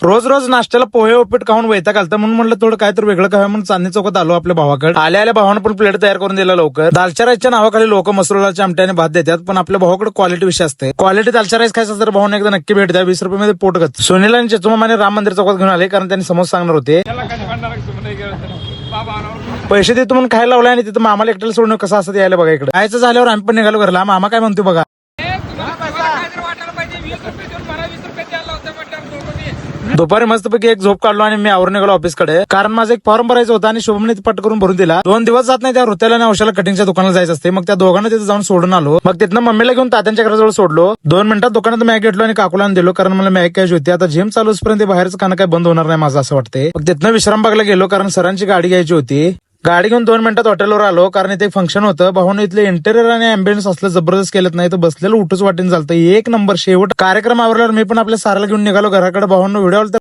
रोज रोज नाश्त्याला पोहे उपीट खाऊन वैताग आलता म्हणून म्हणलं थोडं काय तर वेगळं काय म्हणून चांदणी चौकात आलो आपल्या भावाकडे. आल्या भावानं पण प्लेट तयार करून दिला लवकर. दालचा राईसच्या नावाखाली लोक मसुराच्या आमट्याने भात देतात, पण आपल्या भावाकडे क्वालिटी विषय असते. क्वालिटी दालचा राईस खायचा तर भावाने एकदा नक्की भेट द्या. 20 रुपये मध्ये पोट गत. सुनील आणि चेतुमा माने राम मंदिर चौकात घेऊन आले, कारण त्यांनी समोर सांगणार होते. पैसे देतो म्हणून खायला लावलाय आणि तिथं मामाला एकट्याला सोडणं कसं असं यायला बघा. इकडे खायचं झाल्यावर आम्ही पण निघालो घरला. मामा काय म्हणतो बघा. दुपारी मस्तपैकी एक झोप काढलो आणि मी आवरून निघालो ऑफिसकडे, कारण माझं एक फॉर्म भरायचं होता आणि शुभमने पट करून भरून दिला. 2 दिवस जात नाही त्या ऋत्याला आणि औषधाला कटिंगच्या दुकानाला जायचं असते. मग त्या दोघांना तिथे जाऊन सोडून आलो. मग तिथनं मम्मीला घेऊन तात्यांच्या घराजवळ सोडलो. 2 मिनिटात दुकानात मॅग घेतलो आणि काकूला दिलो, कारण मला मॅग कॅश होती. आता जिम चालू पर्यंत बाहेरचं खाणं काय बंद होणार नाही माझं असं वाटतंय. मग तिथनं विश्रामबागला गेलो, कारण सरांची गाडी घ्यायची होती. गाडी घेऊन 2 मिनिटात हॉटेलवर आलो, कारण इथे एक फंक्शन होतं. भाऊने इथले इंटेरियर आणि अँबियन्स असलं जबरदस्त केलं नाही तर बसलेलं उठूच वाटेन चालतं. एक नंबर. शेवट कार्यक्रम आवरल्यावर मी पण आपल्या साराला घेऊन निघालो घराकडे. भाऊंना व्हिडिओ